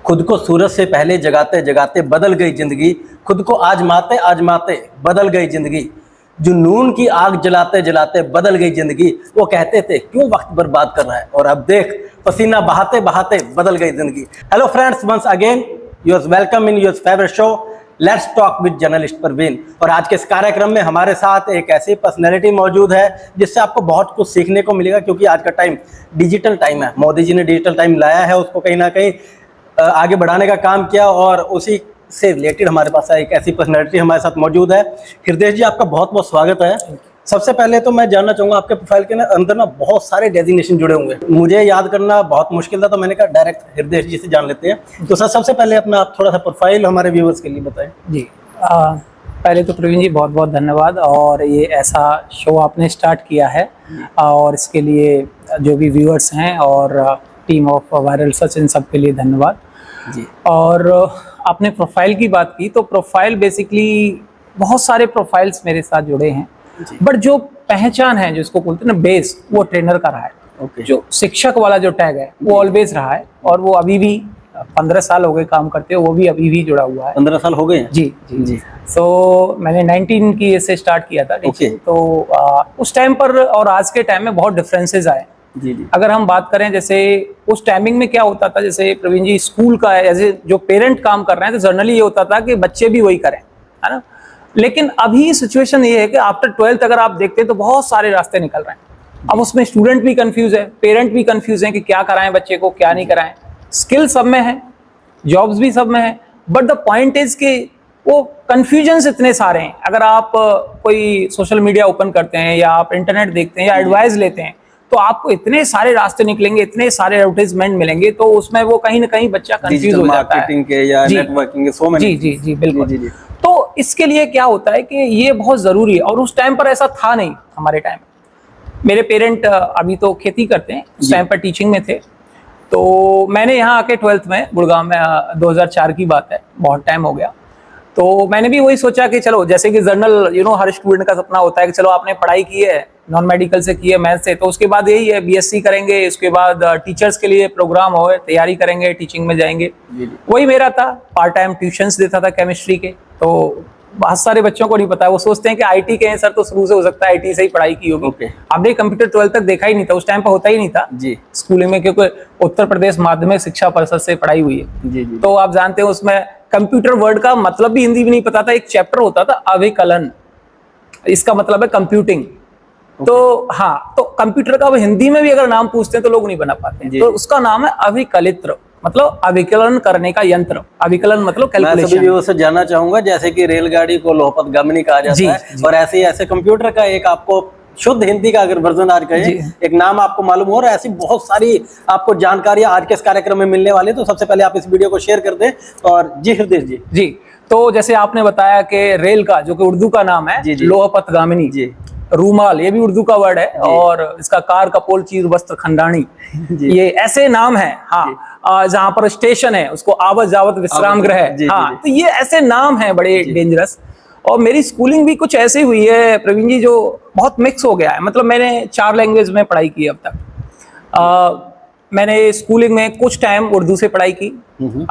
खुद को सूरज से पहले जगाते जगाते बदल गई जिंदगी, खुद को आजमाते आजमाते बदल गई जिंदगी, जुनून की आग जलाते जलाते बदल गई जिंदगी। वो कहते थे क्यों वक्त बर्बाद कर रहा है, और अब देख पसीना बहाते बहाते बदल गई जिंदगी। Hello friends, once again you're welcome in your favourite show let's talk with journalist Parveen. और आज के इस कार्यक्रम में हमारे साथ एक ऐसी पर्सनैलिटी मौजूद है जिससे आपको बहुत कुछ सीखने को मिलेगा, क्योंकि आज का टाइम डिजिटल टाइम है। मोदी जी ने डिजिटल टाइम लाया है, उसको कहीं ना कहीं आगे बढ़ाने का काम किया, और उसी से रिलेटेड हमारे पास एक ऐसी पर्सनैलिटी हमारे साथ मौजूद है। हृदय जी, आपका बहुत बहुत स्वागत है। सबसे पहले तो मैं जानना चाहूँगा, आपके प्रोफाइल के अंदर ना बहुत सारे डेजिग्नेशन जुड़े हुए हैं, मुझे याद करना बहुत मुश्किल था, तो मैंने कहा डायरेक्ट हृदय जी से जान लेते हैं। तो सर, सबसे पहले अपना आप थोड़ा सा प्रोफाइल हमारे व्यूवर्स के लिए बताएं। जी, पहले तो प्रवीण जी बहुत बहुत धन्यवाद, और ये ऐसा शो आपने स्टार्ट किया है, और इसके लिए जो भी व्यूअर्स हैं और टीम ऑफ वायरल सर्च, इन सब के लिए धन्यवाद जी। और आपने प्रोफाइल की बात की, तो प्रोफाइल बेसिकली बहुत सारे प्रोफाइल्स मेरे साथ जुड़े हैं, बट जो पहचान है, जो इसको बोलते हैं ना बेस, वो ट्रेनर का रहा है। ओके। वो जो शिक्षक वाला जो टैग है वो ऑलवेज रहा है, और वो अभी भी 15 साल हो गए काम करते हो, वो भी अभी भी जुड़ा हुआ है। 15 साल हो गए हैं? जी जी जी। तो मैंने 19 की से स्टार्ट किया था। ओके। तो उस टाइम पर और आज के टाइम में बहुत डिफरेंसेस आए। जी जी। अगर हम बात करें, जैसे उस टाइमिंग में क्या होता था, जैसे प्रवीण जी स्कूल का ऐसे जो पेरेंट काम कर रहे हैं, तो जनरली ये होता था कि बच्चे भी वही करें, है ना। लेकिन अभी सिचुएशन ये है कि आफ्टर 12th अगर आप देखते हैं तो बहुत सारे रास्ते निकल रहे हैं। अब उसमें स्टूडेंट भी कंफ्यूज है, पेरेंट भी कंफ्यूज है कि क्या कराएं बच्चे को, क्या नहीं कराएं। स्किल सब में है, जॉब्स भी सब में है, बट द पॉइंट इज कि वो कंफ्यूजन्स इतने सारे हैं। अगर आप कोई सोशल मीडिया ओपन करते हैं, या आप इंटरनेट देखते हैं, या एडवाइस लेते हैं, तो आपको इतने सारे रास्ते निकलेंगे, इतने सारे एडवर्टाइजमेंट मिलेंगे, तो उसमें वो कहीं ना कहीं बच्चा कंफ्यूज हो जाता है। मार्केटिंग के या नेटवर्किंग के सो मेनी। जी जी जी, बिल्कुल। जी जी। तो इसके लिए क्या होता है कि ये बहुत जरूरी है, और उस टाइम पर ऐसा था नहीं। हमारे टाइम मेरे पेरेंट अभी तो खेती करते हैं, उस टाइम पर टीचिंग में थे। तो मैंने यहाँ आके 12th में गुड़गांव में 2004 की बात है, बहुत टाइम हो गया। तो मैंने भी वही सोचा कि चलो, जैसे कि जर्नल हर स्टूडेंट का सपना होता है कि चलो आपने पढ़ाई की है, नॉन मेडिकल से की है, मैथ से, तो उसके बाद यही है बीएससी करेंगे, उसके बाद टीचर्स के लिए प्रोग्राम हो, तैयारी करेंगे, टीचिंग में जाएंगे। वही मेरा था। पार्ट टाइम ट्यूशंस देता था केमिस्ट्री के। तो बहुत सारे बच्चों को नहीं पता, वो सोचते हैं कि आईटी के हैं सर, तो शुरू से हो सकता है आईटी से ही पढ़ाई की होगी। आपने कंप्यूटर 12th तक देखा ही नहीं था, उस टाइम पर होता ही नहीं था जी स्कूलिंग में, क्योंकि उत्तर प्रदेश माध्यमिक शिक्षा परिषद से पढ़ाई हुई है। जी। तो आप जानते हैं उसमें कंप्यूटर वर्ड का मतलब भी हिंदी में नहीं पता था। एक चैप्टर होता था अभिकलन, इसका मतलब है कंप्यूटिंग। तो हाँ, तो कंप्यूटर का हिंदी में भी अगर नाम पूछते हैं तो लोग नहीं बना पाते हैं, तो उसका नाम है अभिकलित्र, मतलब अभिकलन करने का यंत्र। अभिकलन मतलब कैलकुलेशन। मैं सभी व्यूअर्स से जानना चाहूंगा, जैसे कि रेलगाड़ी को लोहपतगामिनी कहा जाता है, और ऐसे कंप्यूटर का एक आपको शुद्ध हिंदी का अगर वर्जन आज कहें, एक नाम आपको मालूम हो, और ऐसी बहुत सारी आपको जानकारियां आज के इस कार्यक्रम में मिलने वाली है। तो सबसे पहले आप इस वीडियो को शेयर कर दें। और जी हृदय जी। जी, तो जैसे आपने बताया कि रेल का, जो कि उर्दू का नाम है लोहपतगामिनी जी, रूमाल ये भी उर्दू का वर्ड है, और इसका कार कपोल चीर वस्त्र खंडानी, ये ऐसे नाम है। हाँ, जहाँ पर स्टेशन है उसको आवत जावत विश्राम गृह। हाँ, तो ये ऐसे नाम है बड़े डेंजरस। और मेरी स्कूलिंग भी कुछ ऐसी हुई है प्रवीण जी, जो बहुत मिक्स हो गया है। मतलब मैंने 4 लैंग्वेज में पढ़ाई की अब तक। मैंने स्कूलिंग में कुछ टाइम उर्दू से पढ़ाई की,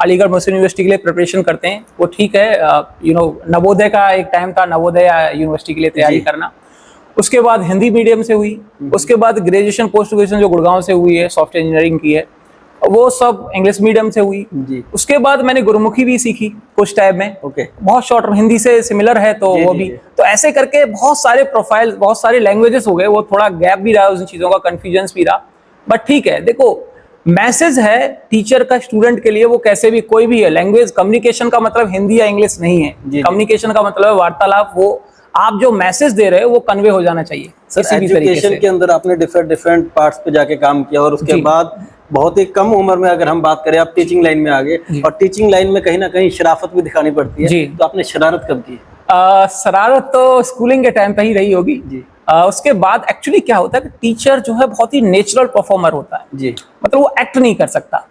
अलीगढ़ मुस्लिम यूनिवर्सिटी के लिए प्रिपरेशन करते हैं, वो ठीक है। नवोदय का एक टाइम था, नवोदय यूनिवर्सिटी के लिए तैयारी करना। उसके बाद हिंदी मीडियम से हुई, उसके बाद ग्रेजुएशन पोस्ट ग्रेजुएशन जो गुड़गांव से हुई है, सॉफ्टवेयर इंजीनियरिंग की है, वो सब इंग्लिश मीडियम से हुई जी। उसके बाद मैंने गुरुमुखी भी सीखी कुछ टाइम में। बहुत शॉर्ट, हिंदी से सिमिलर है तो वो भी। तो ऐसे करके बहुत सारे प्रोफाइल, बहुत सारे लैंग्वेजेस हो गए। वो थोड़ा गैप भी रहा उन चीजों का, कंफ्यूजन्स भी रहा, बट ठीक है। देखो, मैसेज है टीचर का स्टूडेंट के लिए, वो कैसे भी कोई भी है लैंग्वेज। कम्युनिकेशन का मतलब हिंदी या इंग्लिश नहीं है। कम्युनिकेशन का मतलब है वार्तालाप। वो आप जो मैसेज दे रहे हो वो कन्वे हो जाना चाहिए किसी भी तरीके से। एजुकेशन के अंदर आपने डिफरेंट पार्ट्स पे जाके काम किया, और उसके बाद बहुत ही कम उम्र में अगर हम बात करें, आप टीचिंग लाइन में आ गए, और टीचिंग लाइन में कहीं ना कहीं शराफत भी दिखानी पड़ती है। तो आपने शरारत कब की? शरारत तो स्कूलिंग के टाइम पे ही रही होगी जी। उसके बाद एक्चुअली क्या होता है कि टीचर जो है बहुत ही नेचुरल परफॉर्मर होता है जी। मतलब वो एक्ट नहीं कर सकता।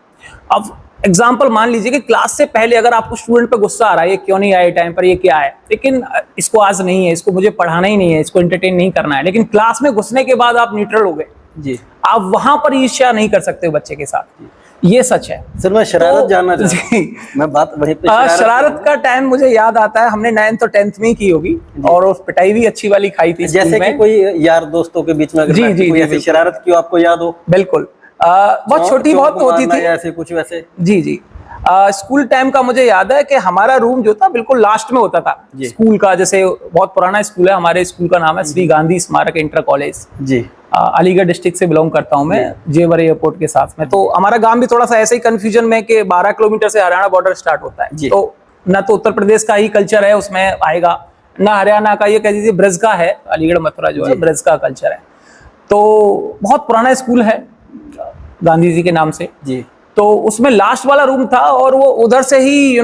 अब एग्जाम्पल मान लीजिए कि क्लास से पहले अगर आपको स्टूडेंट पे गुस्सा आ रहा है, ये क्यों नहीं आए टाइम पर, ये क्या है, लेकिन इसको आज नहीं है, इसको मुझे पढ़ाना ही नहीं है, इसको एंटरटेन नहीं करना है, लेकिन क्लास में घुसने के बाद आप न्यूट्रल हो गए जी। आप वहां पर ईर्ष्या नहीं कर सकते बच्चे के साथ। ये सच है। सर मैं शरारत तो- जानना चाहता हूँ। जी। मैं बात वहीं पे शरारत का टाइम मुझे याद आता है, हमने 9th और 10th में ही की होगी, और उस पिटाई भी अच्छी वाली खाई थी स्कूल जैसे कि में। कोई यार दोस्तों के बीच में अगर जी, बैठ के जी, कोई जी, ऐसी बिल्कुल। शरारत की हो, आपको याद हो? बिल्कुल। बहुत छोटी चौक बहुत होती मारना थी। या ऐसे कुछ वैसे? जी जी। स्कूल टाइम का मुझे याद है कि हमारा रूम जो था बिल्कुल लास्ट में होता था जी। स्कूल का। जैसे बहुत पुराना स्कूल है, हमारे स्कूल का नाम है श्री गांधी स्मारक इंटर कॉलेज। जी अलीगढ़ डिस्ट्रिक्ट से बिलोंग करता हूं मैं, जेवर एयरपोर्ट के साथ में। तो हमारा गांव भी थोड़ा सा ऐसे ही कंफ्यूजन में कि 12 किलोमीटर से हरियाणा बॉर्डर स्टार्ट होता है। जी। तो ना तो उत्तर प्रदेश का ही कल्चर है उसमें आएगा, ना हरियाणा का, ये कह दीजिए ब्रज का है, अलीगढ़ मथुरा जो है जी। ब्रज का कल्चर है। तो बहुत पुराना स्कूल है गांधी जी के नाम से। जी तो उसमें लास्ट वाला रूम था, और वो उधर से ही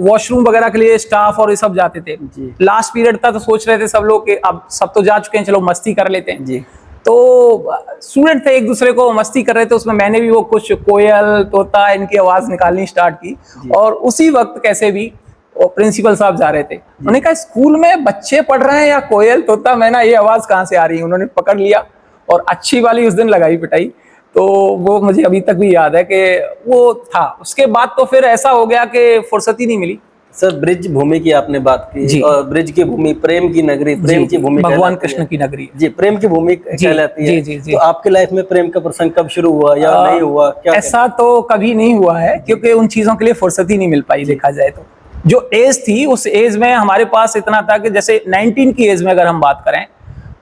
वॉशरूम वगैरह के लिए स्टाफ और ये सब जाते थे। जी। लास्ट पीरियड था तो सोच रहे थे सब लोग कि अब सब तो जा चुके हैं, चलो मस्ती कर लेते हैं। जी तो स्टूडेंट थे, एक दूसरे को मस्ती कर रहे थे, उसमें मैंने भी वो कुछ कोयल तोता इनकी आवाज निकालनी स्टार्ट की। और उसी वक्त कैसे भी प्रिंसिपल साहब जा रहे थे, उन्होंने कहा स्कूल में बच्चे पढ़ रहे हैं या कोयल तोता, मैं ना ये आवाज कहाँ से आ रही है। उन्होंने पकड़ लिया और अच्छी वाली उस दिन लगाई पिटाई। तो वो मुझे अभी तक भी याद है कि वो था। उसके बाद तो फिर ऐसा हो गया कि फुर्सत ही नहीं मिली। सर, ब्रिज भूमि की आपने बात की, जी। और ब्रिज की भूमि प्रेम की नगरी, प्रेम की भूमि भगवान कहलाती कृष्ण है। की नगरी है। जी, प्रेम की भूमि कहलाती है। जी, जी, जी। तो आपके लाइफ में प्रेम का प्रसंग कब शुरू हुआ या नहीं हुआ, क्या? ऐसा तो कभी नहीं हुआ है, क्योंकि उन चीजों के लिए फुर्सत ही नहीं मिल पाई। देखा जाए तो जो एज थी, उस एज में हमारे पास इतना था कि जैसे 19 की एज में अगर हम बात करें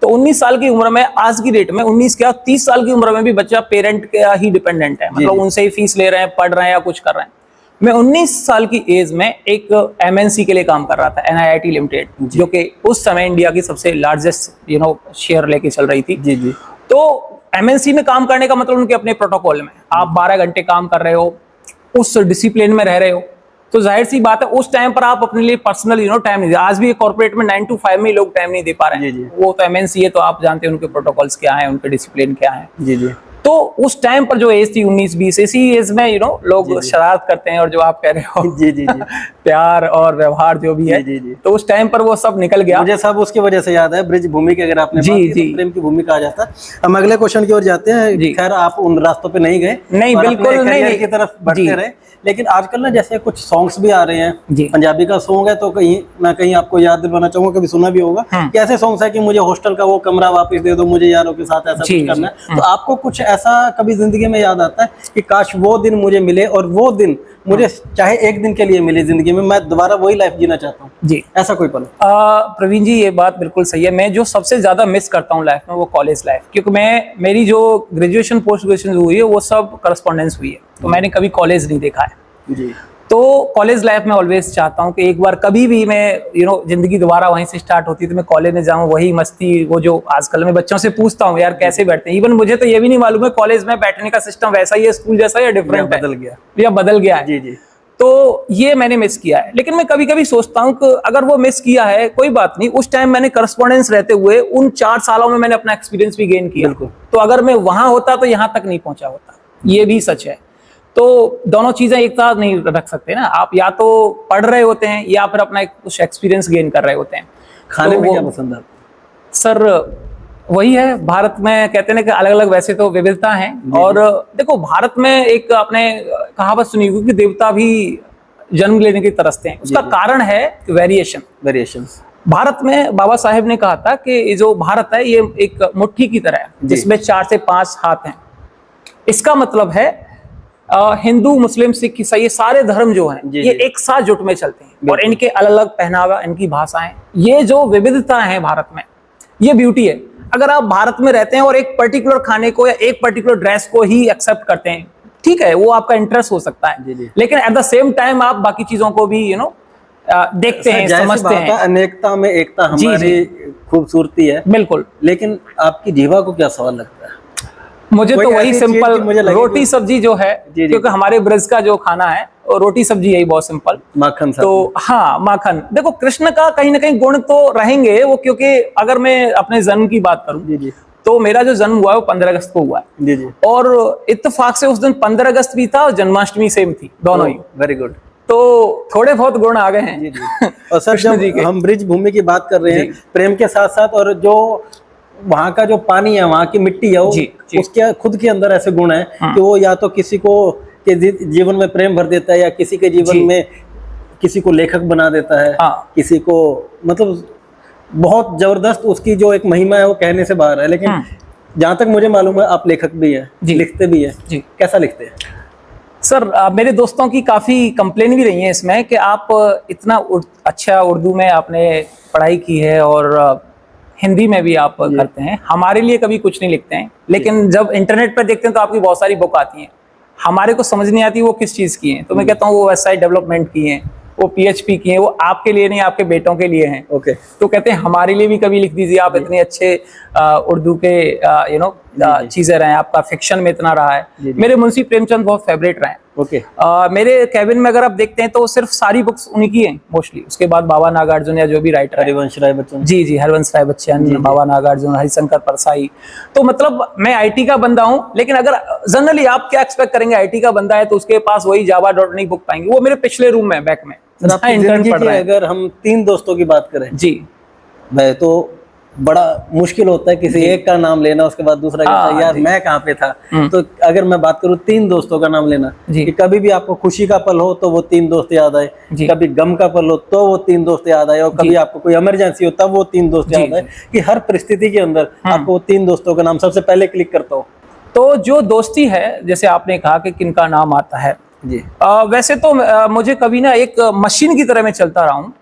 तो 19 साल की उम्र में, आज की डेट में 19 क्या 30 साल की उम्र में भी बच्चा पेरेंट का ही डिपेंडेंट है, मतलब उनसे ही फीस ले रहे हैं, पढ़ रहे हैं या कुछ कर रहे हैं। मैं 19 साल की एज में एक एमएनसी के लिए काम कर रहा था, NIIT लिमिटेड, जो कि उस समय इंडिया की सबसे लार्जेस्ट शेयर लेके चल रही थी। जी जी। तो एमएनसी में काम करने का मतलब उनके अपने प्रोटोकॉल में आप 12 घंटे काम कर रहे हो, उस डिसिप्लिन में रह रहे हो, तो जाहिर सी बात है उस टाइम पर आप अपने लिए पर्सनल टाइम नहीं दे। आज भी कॉर्पोरेट में 9 to 5 में लोग टाइम नहीं दे पा रहे हैं। जी, जी। वो तो एमएनसी है, तो आप जानते हैं उनके प्रोटोकॉल्स क्या हैं, उनके डिसिप्लिन क्या है। जी जी। तो उस टाइम पर जो एज थी 19-20, इसी एज में लोग शरारत करते हैं, और जो आप कह रहे हो जी जी जी। प्यार और व्यवहार जो भी है, जी, जी, जी। तो उस टाइम पर वो सब निकल गया। मुझे सब उसकी वजह से याद है, ब्रिज भूमि की अगर आपने जी, बात की जी। तो प्रेम की भूमि कहा जाता है। हम अगले क्वेश्चन की ओर जाते हैं। जी। खैर, आप उन रास्तों पे नहीं गए, नहीं, और बिल्कुल अपने नहीं, करियर नहीं। की तरफ जी। बढ़ते रहे। लेकिन आजकल ना जैसे कुछ सॉन्ग्स भी आ रहे हैं, जी। पंजाबी का सॉन्ग है, तो कहीं ना कहीं आपको याद दिलवाना चाहूंगा, कभी सुना भी होगा कि ऐसे सॉन्ग्स है कि मुझे हॉस्टल का वो कमरा वापस दे दो, मुझे यारों के साथ ऐसा जी, कुछ करना जी। है। तो आपको कुछ ऐसा कभी जिंदगी में याद आता है कि काश वो दिन मुझे मिले, और वो दिन मुझे चाहे एक दिन के लिए मिले जिंदगी में, मैं दोबारा वही लाइफ जीना चाहता हूँ? जी। ऐसा कोई पल? प्रवीण जी, ये बात बिल्कुल सही है। मैं जो सबसे ज्यादा मिस करता हूँ लाइफ में, वो कॉलेज लाइफ, क्योंकि मेरी जो ग्रेजुएशन पोस्ट ग्रेजुएशन हुई है वो सब करस्पॉन्डेंस हुई है, तो मैंने कभी कॉलेज नहीं देखा है। जी। तो कॉलेज लाइफ में ऑलवेज चाहता हूँ कि एक बार कभी भी मैं जिंदगी दोबारा वहीं से स्टार्ट होती तो मैं कॉलेज में जाऊँ, वही मस्ती, वो जो आजकल मैं बच्चों से पूछता हूँ यार कैसे बैठते हैं, इवन मुझे तो ये भी नहीं मालूम है कॉलेज में बैठने का सिस्टम वैसा ही है स्कूल जैसा या डिफरेंट है, बदल गया या बदल गया है। जी जी। तो ये मैंने मिस किया है। लेकिन मैं कभी कभी सोचता हूँ कि अगर वो मिस किया है कोई बात नहीं, उस टाइम मैंने करस्पॉन्डेंस रहते हुए उन 4 सालों में मैंने अपना एक्सपीरियंस भी गेन किया। बिल्कुल। तो अगर मैं वहां होता तो यहाँ तक नहीं पहुंचा होता, ये भी सच है। तो दोनों चीजें एक साथ नहीं रख सकते ना आप, या तो पढ़ रहे होते हैं या फिर अपना कुछ एक्सपीरियंस गेन कर रहे होते हैं। खाने तो में क्या पसंद है? सर वही है, भारत में कहते हैं कि अलग अलग वैसे तो विविधता है, और देखो भारत में एक आपने कहावत सुनी होगी कि देवता भी जन्म लेने की तरसते हैं, उसका कारण है वेरिएशन। भारत में बाबा साहेब ने कहा था कि ये जो भारत है ये एक मुट्ठी की तरह है जिसमें 4 से 5 हाथ हैं। इसका मतलब है हिंदू मुस्लिम सिख ईसाई ये सारे धर्म जो हैं ये एक साथ जुट में चलते हैं, और इनके अलग अलग पहनावा, इनकी भाषाएं, ये जो विविधता है भारत में, ये ब्यूटी है। अगर आप भारत में रहते हैं और एक पर्टिकुलर खाने को या एक पर्टिकुलर ड्रेस को ही एक्सेप्ट करते हैं, ठीक है, वो आपका इंटरेस्ट हो सकता है, लेकिन एट द सेम टाइम आप बाकी चीजों को भी देखते हैं, समझते हैं। अनेकता में एकता हमारी खूबसूरती है। बिल्कुल। लेकिन आपकी जीवा को क्या सवाल लगता है? मुझे तो वही सिंपल रोटी सब्जी जो है, क्योंकि हमारे ब्रज का जो खाना है और रोटी सब्जी यही बहुत सिंपल, माखन। तो हाँ, माखन। देखो कृष्ण का कहीं ना कहीं गुण तो रहेंगे वो, क्योंकि अगर मैं अपने जन्म की बात करूं तो मेरा जो जन्म हुआ है वो 15 अगस्त को हुआ है, और इत्तेफाक से उस दिन 15 अगस्त भी था और जन्माष्टमी सेम थी, दोनों ही। Very good. तो थोड़े बहुत गुण आ गए हैं। और सर, जब हम ब्रिज भूमि की बात कर रहे हैं प्रेम के साथ साथ, और जो वहाँ का जो पानी है, वहाँ की मिट्टी है, वो जी, जी। उसके खुद के अंदर ऐसे गुण है कि वो या तो किसी को के जीवन में प्रेम भर देता है, या किसी के जीवन जी। में किसी को लेखक बना देता है, हाँ। किसी को, मतलब बहुत जबरदस्त उसकी जो एक महिमा है वो कहने से बाहर है। लेकिन जहाँ तक मुझे मालूम है आप लेखक भी हैं, जी। लिखते भी हैं। जी। कैसा लिखते हैं? सर मेरे दोस्तों की काफ़ी कंप्लेन भी रही है इसमें कि आप इतना अच्छा उर्दू में आपने पढ़ाई की है और हिंदी में भी आप करते हैं, हमारे लिए कभी कुछ नहीं लिखते हैं, लेकिन जब इंटरनेट पर देखते हैं तो आपकी बहुत सारी बुक आती हैं, हमारे को समझ नहीं आती वो किस चीज़ की हैं। तो मैं कहता हूँ वो वेबसाइट डेवलपमेंट की हैं, वो PHP की हैं, वो आपके लिए नहीं आपके बेटों के लिए हैं। ओके। तो कहते हैं हमारे लिए भी कभी लिख दीजिए, आप इतने अच्छे उर्दू के चीज़ें रहे हैं, आपका फिक्शन में इतना रहा है। मेरे मुंशी प्रेमचंद बहुत फेवरेट रहे हैं। ओके। मेरे कैबिन में अगर आप देखते हैं तो सिर्फ सारी बुक्स उन्हीं की हैं मोस्टली। उसके बाद बाबा नागार्जुन या जो भी राइटर है, हरिवंश राय बच्चन। जी जी, हरिवंश राय बच्चन, बाबा नागार्जुन, हरिशंकर परसाई। तो मतलब मैं IT का बंदा हूं, लेकिन अगर जनरली आप क्या एक्सपेक्ट करेंगे, IT का बंदा है तो उसके पास वही जावा डॉट नहीं बुक पाएंगे। वो मेरे पिछले रूम में बैक में इंटर्न पढ़ रहे हैं। अगर हम 3 दोस्तों की बात करें जी, मैं तो बड़ा मुश्किल होता है किसी एक का नाम लेना, उसके बाद दूसरा कहता है यार मैं कहाँ पे था। तो अगर मैं बात करूँ 3 दोस्तों का नाम लेना, कि कभी भी आपको खुशी का पल हो तो वो 3 दोस्त याद आए, कभी गम का पल हो तो वो 3 दोस्त याद आए, और कभी आपको कोई इमरजेंसी हो तब वो 3 दोस्त याद आए, कि हर परिस्थिति के अंदर आपको वो 3 दोस्तों का नाम सबसे पहले क्लिक करता हो। तो जो दोस्ती है, जैसे आपने कहा कि किनका नाम आता है जी। वैसे तो मुझे कभी ना एक मशीन की तरह मैं चलता रहा हूँ।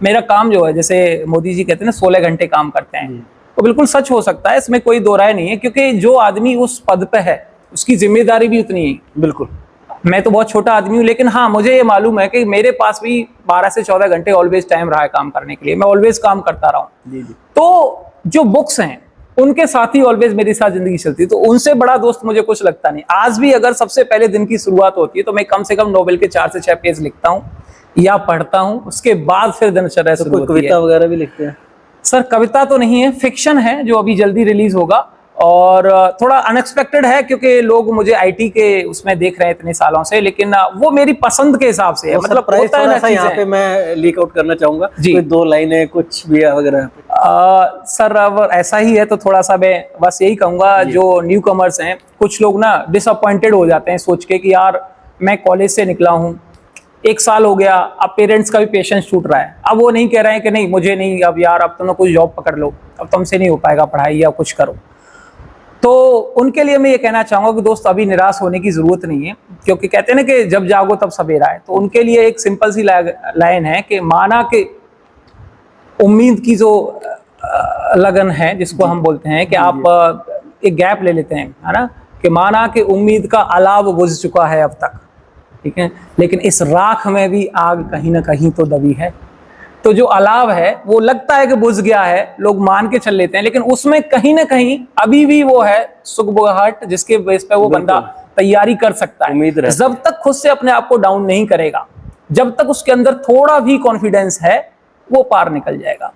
मेरा काम जो है, जैसे मोदी जी कहते हैं ना 16 घंटे काम करते हैं, तो बिल्कुल सच हो सकता है, इसमें कोई दो राय नहीं है, क्योंकि जो आदमी उस पद पे है उसकी जिम्मेदारी भी उतनी ही। बिल्कुल। मैं तो बहुत छोटा आदमी हूँ, लेकिन हाँ मुझे ये मालूम है कि मेरे पास भी 12 से 14 घंटे ऑलवेज टाइम रहा है काम करने के लिए, मैं ऑलवेज काम करता रहा हूँ। तो जो बुक्स हैं उनके साथ ही ऑलवेज मेरे साथ जिंदगी चलती है, तो उनसे बड़ा दोस्त मुझे कुछ लगता नहीं। आज भी अगर सबसे पहले दिन की शुरुआत होती है तो मैं कम से कम नोवेल के 4 से 6 पेज लिखता हूँ या पढ़ता हूँ, उसके बाद फिर दिनचर्या शुरू होती है। कविता वगैरह भी लिखते हैं? सर कविता तो नहीं है, फिक्शन है जो अभी जल्दी रिलीज होगा, और थोड़ा अनएक्सपेक्टेड है क्योंकि लोग मुझे IT के उसमें देख रहे हैं इतने सालों से, लेकिन वो मेरी पसंद के हिसाब से है। मतलब होता है ना, यहाँ पे मैं लीक आउट करना चाहूंगा, कोई 2 लाइनें कुछ भी वगैरह। सर अब ऐसा ही है तो थोड़ा सा मैं बस यही कहूंगा, जो न्यू कमर्स हैं कुछ लोग ना डिसअपॉइंटेड हो जाते हैं सोच के कि यार मैं कॉलेज से निकला हूँ, 1 साल हो गया, अब पेरेंट्स का भी पेशेंस छूट रहा है, अब वो नहीं कह रहे हैं कि नहीं मुझे नहीं, अब यार अब तुम कोई जॉब पकड़ लो, अब तुमसे नहीं हो पाएगा पढ़ाई या कुछ करो। तो उनके लिए मैं ये कहना चाहूँगा कि दोस्त अभी निराश होने की ज़रूरत नहीं है, क्योंकि कहते हैं ना कि जब जागो तब सवेरा है। तो उनके लिए एक सिंपल सी लाइन है कि माना कि उम्मीद की जो लगन है, जिसको हम बोलते हैं कि आप एक गैप ले लेते हैं, है ना, कि माना कि उम्मीद का अलाव बुझ चुका है अब तक, ठीक है, लेकिन इस राख में भी आग कहीं ना कहीं तो दबी है। तो जो अलाव है वो लगता है कि बुझ गया है, लोग मान के चल लेते हैं, लेकिन उसमें कहीं ना कहीं अभी भी वो है सुगबुगाहट, जिसके बेस पे वो बंदा तैयारी कर सकता है। जब तक खुद से अपने आप को डाउन नहीं करेगा, जब तक उसके अंदर थोड़ा भी कॉन्फिडेंस है, वो पार निकल जाएगा।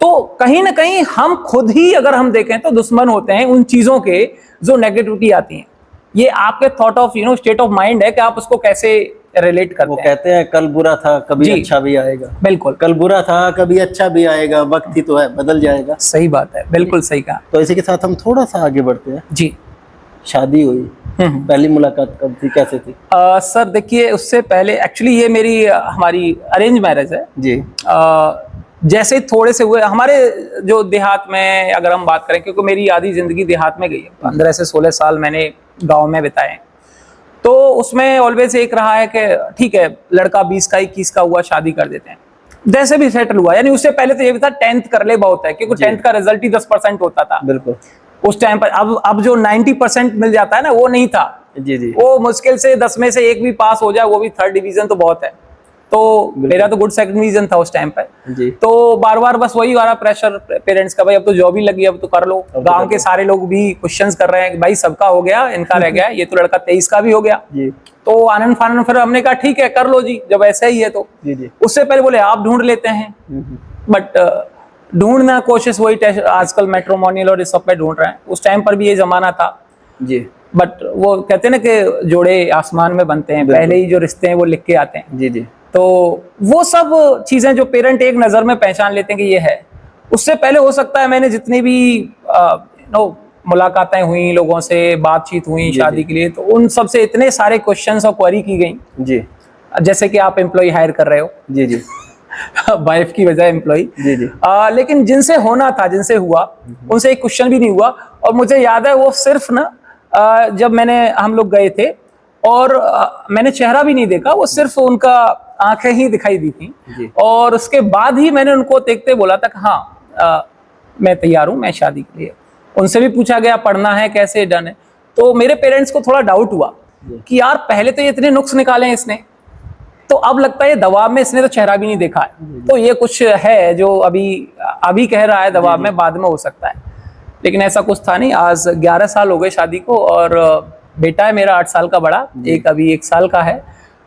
तो कहीं ना कहीं हम खुद ही अगर हम देखें तो दुश्मन होते हैं उन चीजों के जो नेगेटिविटी आती हैं। ये आपके thought of state of mind है कि आप उसको कैसे रिलेट करते हैं। वो कहते हैं कल बुरा था कभी अच्छा भी आएगा। बिल्कुल, कल बुरा था कभी अच्छा भी आएगा, वक्त ही तो है, बदल जाएगा। सही बात है, बिल्कुल सही कहा। तो इसी के साथ हम थोड़ा सा आगे बढ़ते हैं। जी। शादी हुई, पहली मुलाकात कब थी, कैसे थी? सर देखिए, उससे पहले एक्चुअली ये मेरी हमारी अरेंज मैरिज है जी। जैसे थोड़े से हुए हमारे जो देहात में, अगर हम बात करें, क्योंकि मेरी आधी जिंदगी देहात में गई है, 15 से 16 साल मैंने गांव में बिताए, तो उसमें ऑलवेज एक रहा है कि ठीक है लड़का 20 का 21 का हुआ शादी कर देते हैं, जैसे भी सेटल हुआ। यानी उससे पहले तो ये भी था 10th कर ले बहुत है, क्योंकि 10th का रिजल्ट ही 10% होता था बिल्कुल उस टाइम पर। अब जो 90% मिल जाता है ना, वो नहीं था। जी जी। वो मुश्किल से 10 में से 1 भी पास हो जाए, वो भी 3rd डिवीजन तो बहुत है। तो मेरा तो गुड 2nd डिवीजन था उस टाइम पर। तो बार बार बस वही वाला प्रेशर पेरेंट्स का, भाई अब तो जॉब ही लगी, अब तो कर लो। गांव के सारे लोग भी क्वेश्चंस कर रहे हैं कि भाई सबका हो गया, इनका रह गया, ये तो लड़का 23 का भी हो गया। तो आनंद फानंद फिर हमने कहा ठीक है कर लो जी, जब ऐसा ही है तो। उससे पहले बोले आप ढूंढ लेते हैं, बट ढूंढना कोशिश वही आजकल मैट्रिमोनियल और इस सब पे ढूंढ रहे हैं। उस टाइम पर भी ये जमाना था जी, बट वो कहते हैं ना कि जोड़े आसमान में बनते हैं, पहले ही जो रिश्ते हैं वो लिख के आते हैं। जी जी। तो वो सब चीजें जो पेरेंट एक नजर में पहचान लेते हैं कि ये है, उससे पहले हो सकता है मैंने जितनी भी मुलाकातें हुई, लोगों से बातचीत हुई शादी के लिए, तो उन सब से इतने सारे क्वेश्चंस और क्वेरी की गई जी। जैसे कि आप एम्प्लॉय हायर कर रहे हो जी जी। वाइफ की वजह एम्प्लॉय। जी जी। लेकिन जिनसे होना था, जिनसे हुआ, उनसे एक क्वेश्चन भी नहीं हुआ। और मुझे याद है वो सिर्फ ना जब हम लोग गए थे और मैंने चेहरा भी नहीं देखा, वो सिर्फ उनका आंखें ही दिखाई दी थी। और उसके बाद ही मैंने उनको देखते बोला था कि हाँ मैं तैयार हूं, मैं शादी के लिए। उनसे भी पूछा गया पढ़ना है, कैसे डन है। तो मेरे पेरेंट्स को थोड़ा डाउट हुआ कि यार पहले तो ये इतने नुक्स निकाले हैं इसने, तो अब लगता है दबाव में इसने तो चेहरा भी नहीं देखा है, तो ये कुछ है जो अभी कह रहा है दबाव में, बाद में हो सकता है। लेकिन ऐसा कुछ था नहीं। आज 11 साल हो गए शादी को और बेटा है मेरा 8 साल का बड़ा, एक अभी 1 साल का है,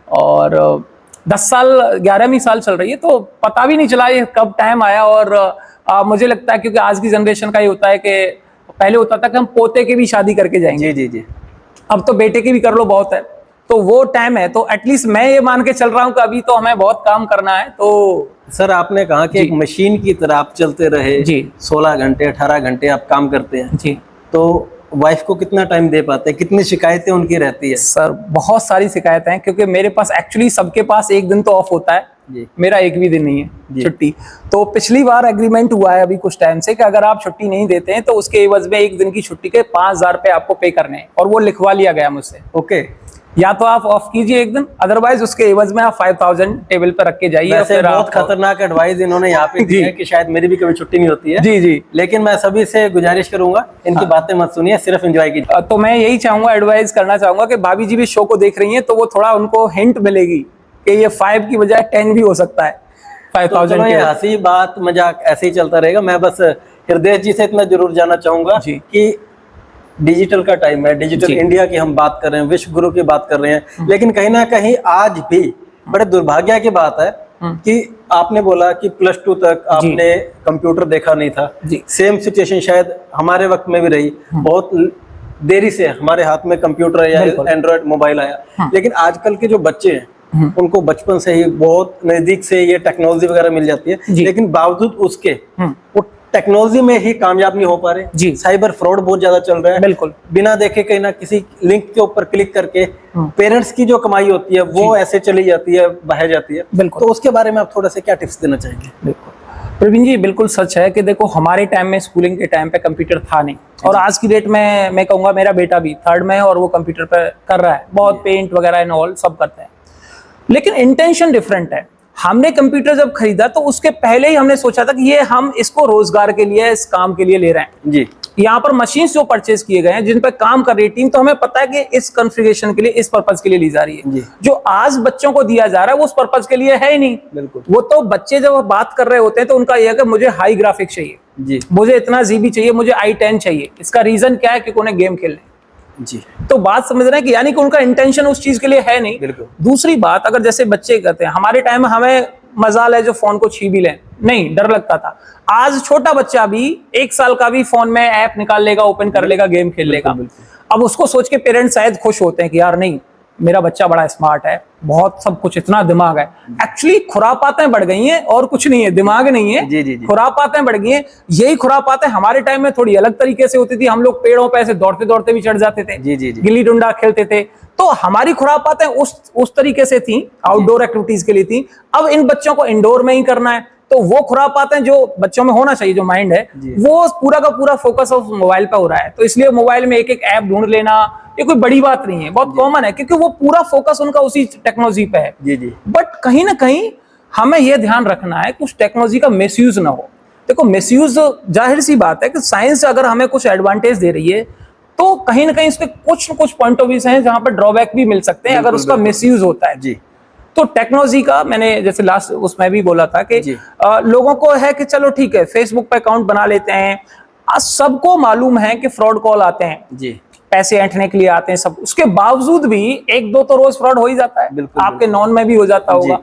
और 10 साल 11वीं साल चल रही है। तो पता भी नहीं चला ये कब टाइम आया। और मुझे लगता है क्योंकि आज की जनरेशन का ये होता है कि पहले होता था कि हम पोते की भी शादी करके जाएंगे, जी जी जी। अब तो बेटे की भी कर लो बहुत है। तो वो टाइम है, तो एटलीस्ट मैं ये मान के चल रहा हूँ कि अभी तो हमें बहुत काम करना है। तो सर आपने कहा कि एक मशीन की तरह आप चलते रहे जी, 16 घंटे 18 घंटे आप काम करते हैं जी, तो वाइफ को कितना टाइम दे पाते हैं? कितनी शिकायतें उनकी रहती है? सर बहुत सारी शिकायतें हैं, क्योंकि मेरे पास एक्चुअली सबके पास एक दिन तो ऑफ होता है जी, मेरा एक भी दिन नहीं है छुट्टी। तो पिछली बार एग्रीमेंट हुआ है अभी कुछ टाइम से कि अगर आप छुट्टी नहीं देते हैं तो उसके एवज में एक दिन की छुट्टी के 5,000 रुपए आपको पे करने हैं, और वो लिखवा लिया गया मुझसे। ओके, या तो आप ऑफ कीजिए एक दिन, अदरवाइज उसके एवज में आप 5,000 टेबल पर रख के जाइए। वैसे बहुत खतरनाक एडवाइस इन्होंने यहाँ पे दी है कि शायद मेरी भी कभी छुट्टी नहीं होती है। जी जी। लेकिन मैं सभी से गुजारिश करूंगा इनकी बातें मत सुनिए, सिर्फ एंजॉय कीजिए। तो मैं यही चाहूंगा, एडवाइस करना चाहूंगा कि भाभी जी भी शो को देख रही हैं तो वो थोड़ा उनको हिंट मिलेगी कि ये 5 की बजाय 10 भी हो सकता है। 5,000 ये हंसी बात मजाक ऐसे ही चलता रहेगा। मैं बस हृदय जी से इतना जरूर जानना चाहूंगा कि डिजिटल का टाइम है, डिजिटल इंडिया की हम बात कर रहे हैं, विश्व गुरु की बात कर रहे हैं, लेकिन कहीं ना कहीं आज भी बड़े दुर्भाग्य की बात है कि आपने बोला कि +2 तक आपने कंप्यूटर देखा नहीं था। सेम सिचुएशन शायद हमारे वक्त में भी रही, बहुत देरी से हमारे हाथ में कंप्यूटर या एंड्रॉइड मोबाइल आया। लेकिन आजकल के जो बच्चे हैं उनको बचपन से ही बहुत नजदीक से ये टेक्नोलॉजी वगैरह मिल जाती है, लेकिन बावजूद उसके वो टेक्नोलॉजी में ही कामयाब नहीं हो पा रहे जी। साइबर फ्रॉड बहुत ज्यादा चल रहा है, बिल्कुल बिना देखे कहीं ना किसी लिंक के ऊपर क्लिक करके पेरेंट्स की जो कमाई होती है वो ऐसे चली जाती है, बह जाती है। तो उसके बारे में आप थोड़ा सा क्या टिप्स देना चाहेंगे? बिल्कुल प्रवीण जी, बिल्कुल सच है कि देखो हमारे टाइम में, स्कूलिंग के टाइम पे कंप्यूटर था नहीं, और आज की डेट में मैं कहूँगा मेरा बेटा भी 3rd में है और वो कंप्यूटर पे कर रहा है, बहुत पेंट वगैरह एंड ऑल सब करते हैं। लेकिन इंटेंशन डिफरेंट है। हमने कंप्यूटर जब खरीदा तो उसके पहले ही हमने सोचा था कि ये हम इसको रोजगार के लिए, इस काम के लिए ले रहे हैं जी। यहाँ पर मशीन्स जो परचेज किए गए हैं जिन पर काम कर रही टीम, तो हमें पता है कि इस कॉन्फ़िगरेशन के लिए, इस पर्पज के लिए ली जा रही है। जो आज बच्चों को दिया जा रहा है वो उस पर्पज के लिए है ही नहीं। बिल्कुल, वो तो बच्चे जब बात कर रहे होते हैं तो उनका यह है कि मुझे हाई ग्राफिक चाहिए जी, मुझे इतना जीबी चाहिए, मुझे i10 चाहिए। इसका रीजन क्या है? क्योंकि उन्हें गेम खेलने जी। तो बात समझ रहे हैं कि यानी कि उनका इंटेंशन उस चीज के लिए है नहीं। दूसरी बात, अगर जैसे बच्चे कहते हैं हमारे टाइम में हमें मजाल है जो फोन को छीन भी लें, नहीं डर लगता था। आज छोटा बच्चा भी 1 साल का भी फोन में ऐप निकाल लेगा, ओपन कर लेगा, गेम खेल लेगा। अब उसको सोच के पेरेंट्स शायद खुश होते हैं कि यार नहीं, मेरा बच्चा बड़ा स्मार्ट है, बहुत सब कुछ, इतना दिमाग है। एक्चुअली खुरापातें बढ़ गई हैं और कुछ नहीं है, दिमाग नहीं है, खुरापातें बढ़ गई हैं। यही खुरापातें हमारे टाइम में थोड़ी अलग तरीके से होती थी। हम लोग पेड़ों पे ऐसे दौड़ते दौड़ते भी चढ़ जाते थे, गिल्ली डंडा खेलते थे। तो हमारी खुरापातें उस तरीके से थी, आउटडोर एक्टिविटीज के लिए थी। अब इन बच्चों को इंडोर में ही करना है, तो वो खुरापातें जो बच्चों में होना चाहिए, जो माइंड है, वो पूरा का पूरा फोकस उस मोबाइल पे हो रहा है। तो इसलिए मोबाइल में एक एक ऐप ढूंढ लेना ये कोई बड़ी बात नहीं है, बहुत कॉमन है, क्योंकि वो पूरा फोकस उनका उसी टेक्नोलॉजी पे है जी जी। बट कहीं ना कहीं हमें यह ध्यान रखना है कि उस टेक्नोलॉजी का मिसयूज ना हो। देखो मिसयूज जाहिर सी बात है कि साइंस अगर हमें कुछ एडवांटेज दे रही है तो कहीं ना कहीं इसके कुछ न कुछ पॉइंट ऑफ व्यू हैं जहां पर ड्रॉबैक भी मिल सकते हैं अगर उसका मिसयूज होता है जी। तो टेक्नोलॉजी का मैंने जैसे लास्ट उसमें भी बोला था कि लोगों को है कि चलो ठीक है फेसबुक पे अकाउंट बना लेते हैं। आज सबको मालूम है कि फ्रॉड कॉल आते हैं जी, पैसे ऐंठने के लिए आते हैं सब, उसके बावजूद भी 1-2 तो रोज फ्रॉड हो ही जाता है। आपके नॉन में भी हो जाता होगा।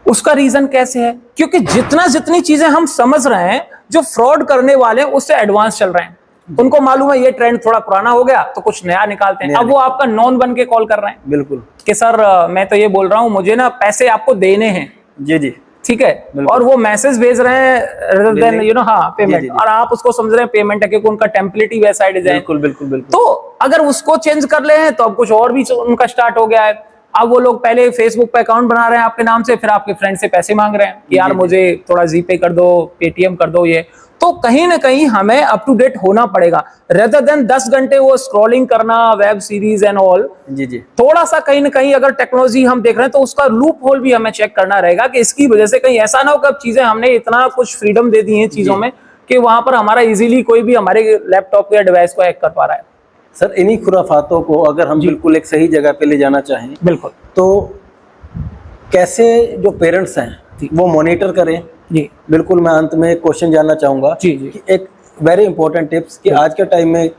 उसका रीजन कैसे है? क्योंकि जितनी चीजें हम समझ रहे हैं, जो फ्रॉड करने वाले हैं उससे एडवांस चल रहे हैं। उनको मालूम है ये ट्रेंड थोड़ा पुराना हो गया तो कुछ नया निकालते हैं। अब वो आपका नॉन बन के कॉल कर रहे हैं बिल्कुल कि सर मैं तो ये बोल रहा हूँ, मुझे ना पैसे आपको देने हैं जी जी, ठीक है, बिल्कुल। और वो मैसेज भेज रहे हैं rather than Billing। जी, पेमेंट, जी। और आप उसको समझ रहे हैं पेमेंट है क्योंकि उनका टेम्पलेट ही वैसा है डिजाइन। बिल्कुल बिल्कुल बिल्कुल। तो अगर उसको चेंज कर ले हैं तो अब कुछ और भी उनका स्टार्ट हो गया है। अब वो लोग पहले फेसबुक पे अकाउंट बना रहे हैं आपके नाम से, फिर आपके फ्रेंड से पैसे मांग रहे हैं कि यार जी, जी। मुझे थोड़ा जीपे कर दो, पेटीएम कर दो। ये तो कहीं ना कहीं हमें अप टू डेट होना पड़ेगा, रेदर देन 10 घंटे वो स्क्रॉलिंग करना वेब सीरीज एंड ऑल। जी जी। थोड़ा सा कहीं ना कहीं अगर टेक्नोलॉजी हम देख रहे हैं तो उसका लूप होल भी हमें चेक करना रहेगा कि इसकी वजह से कहीं ऐसा ना हो कि अब चीजें हमने इतना कुछ फ्रीडम दे दी है चीजों जी। में कि वहां पर हमारा इजीली कोई भी हमारे लैपटॉप या डिवाइस को हैक कर पा रहा है। सर इन्हीं खुराफातों को अगर हम बिल्कुल एक सही जगह पे ले जाना चाहें बिल्कुल। तो कैसे जो पेरेंट्स हैं वो मॉनिटर करें? जी बिल्कुल। मैं अंत में एक क्वेश्चन जानना चाहूँगा जी जी। कि एक वेरी इंपॉर्टेंट टिप्स कि आज के टाइम में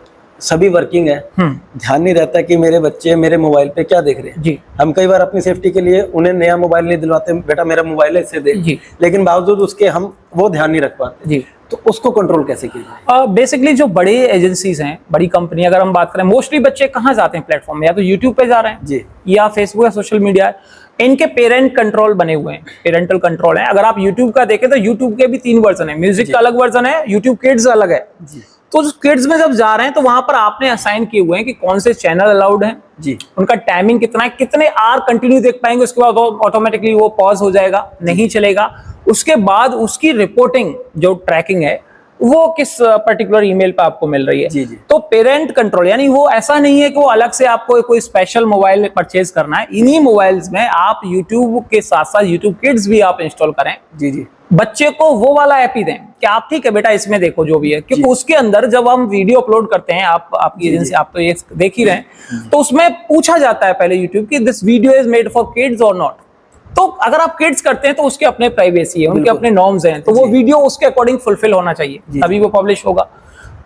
सभी वर्किंग है, ध्यान नहीं रहता कि मेरे बच्चे मेरे मोबाइल पे क्या देख रहे हैं। जी हम कई बार अपनी सेफ्टी के लिए उन्हें नया मोबाइल नहीं दिलवाते, बेटा मेरा मोबाइल है इसे दे, जी। लेकिन बावजूद उसके हम वो ध्यान नहीं रख पाते। जी। तो उसको कंट्रोल कैसे किया जाए? बेसिकली जो बड़ी एजेंसीज हैं, बड़ी कंपनी, अगर हम बात करें मोस्टली बच्चे कहाँ जाते हैं प्लेटफॉर्म में, या तो यूट्यूब पे जा रहे हैं जी या फेसबुक या सोशल मीडिया है। इनके पेरेंट कंट्रोल बने हुए हैं, पेरेंटल कंट्रोल है। अगर आप यूट्यूब का देखें तो यूट्यूब के भी 3 वर्जन है, म्यूजिक का अलग वर्जन है, यूट्यूब किड्स अलग है। जी तो किड्स में जब जा रहे हैं तो वहां पर आपने असाइन किए हुए हैं कि कौन से चैनल अलाउड हैं, जी उनका टाइमिंग कितना है, कितने आवर कंटिन्यू देख पाएंगे, उसके बाद ऑटोमेटिकली वो पॉज हो जाएगा, नहीं चलेगा। उसके बाद उसकी रिपोर्टिंग जो ट्रैकिंग है वो किस पर्टिकुलर ईमेल पे आपको मिल रही है। जी जी। तो पेरेंट कंट्रोल, यानी वो ऐसा नहीं है कि वो अलग से आपको कोई स्पेशल मोबाइल परचेज करना है। इन्हीं मोबाइल्स में आप यूट्यूब के साथ साथ यूट्यूब किड्स भी आप इंस्टॉल करें। जी जी। बच्चे को वो वाला ऐप ही दें कि आप ठीक है बेटा इसमें देखो जो भी है, क्योंकि उसके अंदर जब हम वीडियो अपलोड करते हैं, आपकी एजेंसी आप तो ये देख ही रहे हैं, तो उसमें पूछा जाता है पहले यूट्यूब की this video is made for kids और नॉट। तो अगर आप किड्स करते हैं तो उसके अपने प्राइवेसी है, उनके अपने नॉर्म्स हैं, तो वो वीडियो उसके अकॉर्डिंग फुलफिल होना चाहिए, तभी वो पब्लिश होगा।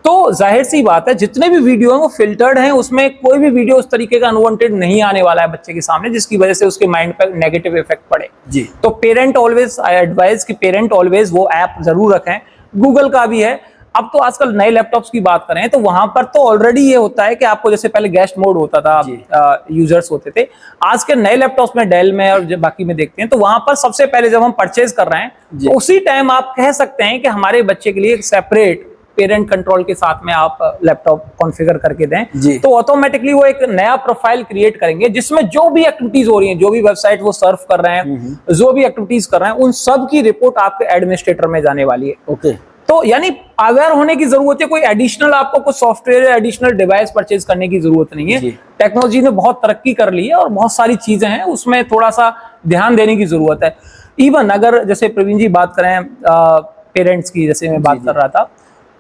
तो जाहिर सी बात है जितने भी वीडियो हैं वो फिल्टर्ड हैं, उसमें कोई भी वीडियो उस तरीके का अनवांटेड नहीं आने वाला है बच्चे के सामने जिसकी वजह से उसके माइंड पर नेगेटिव इफेक्ट पड़े। जी। तो पेरेंट ऑलवेज, आई एडवाइज कि पेरेंट ऑलवेज वो ऐप जरूर रखें। गूगल का भी है। अब तो आजकल नए लैपटॉप्स की बात करें तो वहां पर तो ऑलरेडी ये होता है कि आपको, जैसे पहले गेस्ट मोड होता था, यूजर्स होते थे, आज के नए लैपटॉप्स में डेल में और बाकी में देखते हैं तो वहां पर सबसे पहले जब हम परचेज कर रहे हैं तो उसी टाइम आप कह सकते हैं कि हमारे बच्चे के लिए एक सेपरेट पेरेंट कंट्रोल के साथ में आप लैपटॉप कॉन्फ़िगर करके दें, तो ऑटोमेटिकली वो एक नया प्रोफाइल क्रिएट करेंगे जिसमें जो भी एक्टिविटीज हो रही हैं, जो भी वेबसाइट वो सर्फ कर रहे हैं, जो भी एक्टिविटीज कर रहे हैं, उन सब की रिपोर्ट आपके एडमिनिस्ट्रेटर में जाने वाली है। ओके। तो यानी अवेयर होने की जरूरत है, कोई एडिशनल आपको कुछ सॉफ्टवेयर या एडिशनल डिवाइस परचेज करने की जरूरत नहीं है। टेक्नोलॉजी ने बहुत तरक्की कर ली है और बहुत सारी चीजें हैं, उसमें थोड़ा सा ध्यान देने की जरूरत है। इवन अगर जैसे प्रवीण जी बात करें पेरेंट्स की, जैसे मैं बात कर रहा था,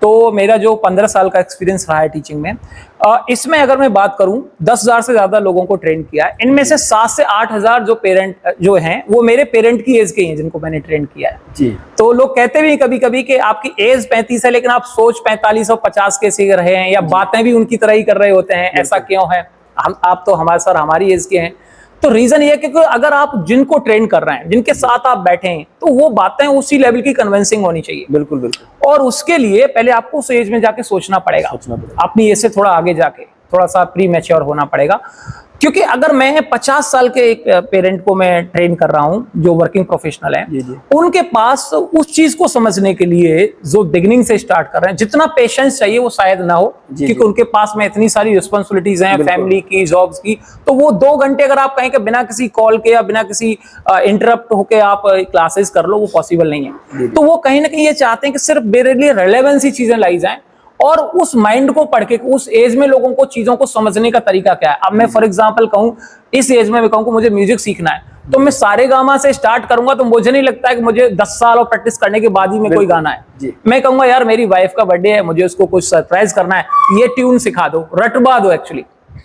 तो मेरा जो 15 साल का एक्सपीरियंस रहा है टीचिंग में, इसमें अगर मैं बात करूं 10,000 से ज्यादा लोगों को ट्रेन किया है। इनमें से 7 से 8,000 जो पेरेंट जो हैं वो मेरे पेरेंट की एज के हैं जिनको मैंने ट्रेन किया है। जी। तो लोग कहते भी कभी कभी कि आपकी एज 35 है लेकिन आप सोच 45 और 50 के से रहे हैं, या बातें भी उनकी तरह ही कर रहे होते हैं, ऐसा क्यों है? आप तो हमारे सर हमारी एज के हैं। तो रीजन ये है कि अगर आप जिनको ट्रेन कर रहे हैं, जिनके साथ आप बैठे हैं, तो वो बातें उसी लेवल की कन्विंसिंग होनी चाहिए। बिल्कुल बिल्कुल। और उसके लिए पहले आपको उस एज में जाके सोचना पड़ेगा, अपनी एज से थोड़ा आगे जाके थोड़ा सा प्री मैच्योर होना पड़ेगा। क्योंकि अगर मैं 50 साल के एक पेरेंट को मैं ट्रेन कर रहा हूं जो वर्किंग प्रोफेशनल है, उनके पास उस चीज को समझने के लिए जो बिगिनिंग से स्टार्ट कर रहे हैं जितना पेशेंस चाहिए वो शायद ना हो, क्योंकि उनके पास में इतनी सारी रिस्पॉन्सिबिलिटीज हैं, फैमिली की, जॉब्स की। तो वो 2 घंटे अगर आप कहें कि बिना किसी कॉल के या बिना किसी इंटरप्ट होके आप क्लासेस कर लो, वो पॉसिबल नहीं है। तो वो कहीं ना कहीं ये चाहते हैं कि सिर्फ मेरे लिए रेलेवेंस ही चीजें लाई जाएं, और उस माइंड को पढ़ के उस एज में लोगों को चीजों को समझने का तरीका क्या है। अब मैं फॉर एग्जांपल कहूं, इस एज में मैं कहूं कि मुझे म्यूजिक सीखना है, तो मैं सारेगामा से स्टार्ट करूंगा, तो मुझे नहीं लगता है कि मुझे 10 साल और प्रैक्टिस करने के बाद ही में कोई गाना है। मैं कहूंगा यार मेरी वाइफ का बर्थडे है, मुझे उसको कुछ सरप्राइज करना है, ये ट्यून सिखा दो, रटवा दो एक्चुअली।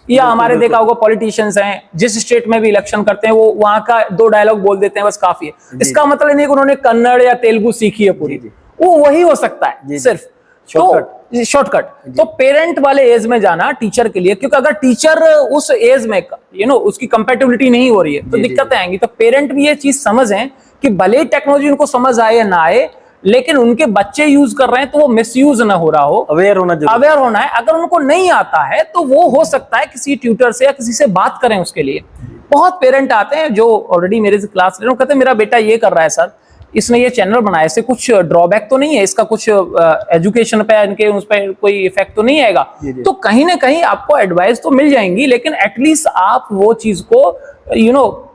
या हमारे देखा होगा पॉलिटिशियंस हैं, जिस स्टेट में भी इलेक्शन करते हैं वो वहां का 2 डायलॉग बोल देते हैं, बस काफी है। इसका मतलब नहीं कि उन्होंने कन्नड़ या तेलुगु सीखी है पूरी, वो वही हो सकता है सिर्फ शॉर्टकट। तो पेरेंट वाले एज में जाना टीचर के लिए, क्योंकि अगर टीचर उस एज में उसकी कंपैटिबिलिटी नहीं हो रही है तो दिक्कतें आएंगी। तो पेरेंट भी ये चीज समझें कि भले ही टेक्नोलॉजी उनको समझ आए या ना आए, लेकिन उनके बच्चे यूज कर रहे हैं तो वो मिसयूज ना हो रहा हो, अवेयर होना है। अगर उनको नहीं आता है तो वो हो सकता है किसी ट्यूटर से या किसी से बात करें उसके लिए। बहुत पेरेंट आते हैं जो ऑलरेडी मेरे से क्लास ले रहे हैं, कहते हैं मेरा बेटा ये कर रहा है सर, इसने ये चैनल बनाया, इससे कुछ ड्रॉबैक तो नहीं है, इसका कुछ एजुकेशन पे इनके उस पर कोई इफेक्ट तो नहीं आएगा, तो कहीं ना कहीं आपको एडवाइस तो मिल जाएंगी, लेकिन एटलीस्ट आप वो चीज को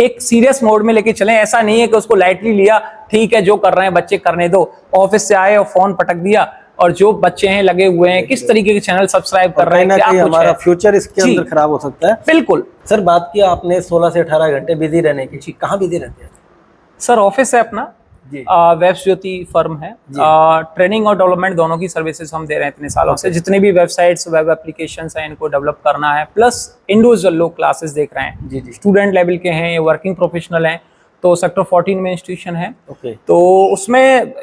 एक सीरियस मोड में लेके चलें। ऐसा नहीं है कि उसको लाइटली लिया, ठीक है जो कर रहे हैं बच्चे करने दो, ऑफिस से आए और फोन पटक दिया, और जो बच्चे हैं लगे हुए हैं किस तरीके के चैनल सब्सक्राइब कर रहे हैं, क्या कुछ हमारा फ्यूचर इसके अंदर खराब हो सकता है। बिल्कुल सर, बात की आपने 16 से 18 घंटे बिजी रहने की, जी कहाँ बिजी रहते हैं? सर ऑफिस है अपना, वेब्स ज्योति फर्म है, ट्रेनिंग और डेवलपमेंट दोनों की सर्विसेज हम दे रहे हैं इतने सालों से। जितने भी वेबसाइट्स वेब एप्लीकेशंस हैं इनको डेवलप करना है, प्लस इंडिविजुअल लोग क्लासेस देख रहे हैं, स्टूडेंट लेवल के हैं, वर्किंग प्रोफेशनल हैं, तो सेक्टर 14 में इंस्टीट्यूशन है, तो उसमें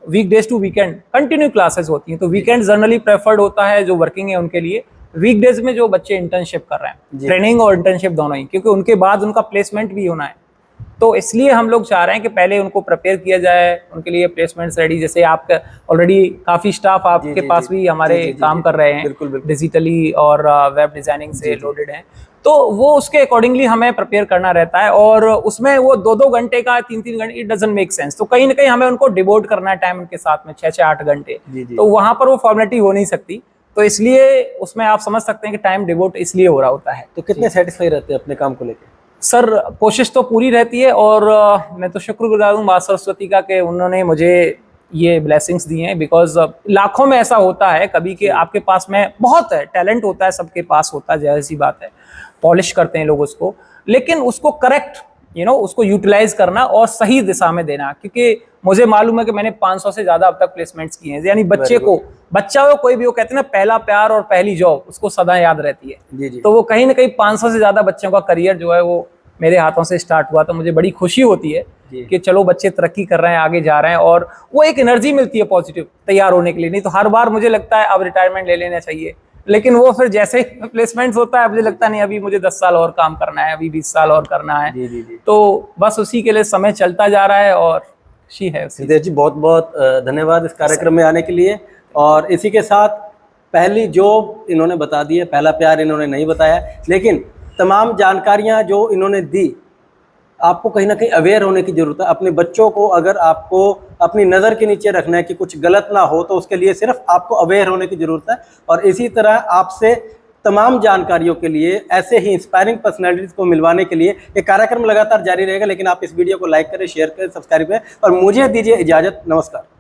weekdays to weekend continue classes होती हैं। तो वीकेंड जनरली प्रेफर्ड होता है जो वर्किंग है उनके लिए, वीकडेज में जो बच्चे इंटर्नशिप कर रहे हैं, ट्रेनिंग और इंटर्नशिप दोनों ही, क्योंकि उनके बाद उनका प्लेसमेंट भी होना है, तो इसलिए हम लोग चाह रहे हैं कि पहले उनको प्रिपेयर किया जाए, उनके लिए प्लेसमेंट्स रेडी। जैसे आपका ऑलरेडी काफी स्टाफ आपके पास भी हमारे काम कर रहे हैं डिजिटली और वेब डिजाइनिंग से लोडेड हैं, तो वो उसके अकॉर्डिंगली हमें प्रिपेयर करना रहता है, और उसमें वो 2-2 घंटे का 3-3 घंटे इट डजंट मेक सेंस, तो कहीं ना कहीं हमें उनको डिवोट करना है टाइम उनके साथ में 6-8 घंटे, तो वहां पर वो फॉर्मेलिटी हो नहीं सकती, तो इसलिए उसमें आप समझ सकते हैं कि टाइम डिवोट इसलिए हो रहा होता है। तो कितने सेटिस्फाई रहते हैं अपने काम को लेकर? सर कोशिश तो पूरी रहती है, और मैं तो शुक्रगुजार हूँ माँ सरस्वती का कि उन्होंने मुझे ये ब्लेसिंग्स दी हैं, बिकॉज लाखों में ऐसा होता है कभी कि आपके पास में बहुत है टैलेंट होता है, सबके पास होता है, जैसी बात है, पॉलिश करते हैं लोग उसको, लेकिन उसको करेक्ट उसको यूटिलाइज करना और सही दिशा में देना, क्योंकि मुझे मालूम है कि मैंने 500 से ज्यादा अब तक प्लेसमेंट्स किए हैं, यानी बच्चा हो कोई भी हो, कहते हैं ना पहला प्यार और पहली जॉब उसको सदा याद रहती है, तो वो कहीं ना कहीं 500 से ज्यादा बच्चों का करियर जो है वो मेरे हाथों से स्टार्ट हुआ, तो मुझे बड़ी खुशी होती है कि चलो बच्चे तरक्की कर रहे हैं, आगे जा रहे हैं, और वो एक एनर्जी मिलती है पॉजिटिव तैयार होने के लिए। नहीं तो हर बार मुझे लगता है अब रिटायरमेंट ले लेना चाहिए, लेकिन वो फिर जैसे प्लेसमेंट होता है मुझे लगता नहीं अभी मुझे 10 साल और काम करना है, अभी 20 साल और करना है, तो बस उसी के लिए समय चलता जा रहा है, और खुशी है। सिद्धेश जी बहुत बहुत धन्यवाद इस कार्यक्रम में आने के लिए, और इसी के साथ पहली जॉब इन्होंने बता दी है, पहला प्यार इन्होंने नहीं बताया, लेकिन तमाम जानकारियां जो इन्होंने दी, आपको कहीं ना कहीं अवेयर होने की ज़रूरत है। अपने बच्चों को अगर आपको अपनी नज़र के नीचे रखना है कि कुछ गलत ना हो, तो उसके लिए सिर्फ आपको अवेयर होने की ज़रूरत है, और इसी तरह आपसे तमाम जानकारियों के लिए, ऐसे ही इंस्पायरिंग पर्सनैलिटीज़ को मिलवाने के लिए ये कार्यक्रम लगातार जारी रहेगा। लेकिन आप इस वीडियो को लाइक करें, शेयर करें, सब्सक्राइब करें, और मुझे दीजिए इजाज़त। नमस्कार।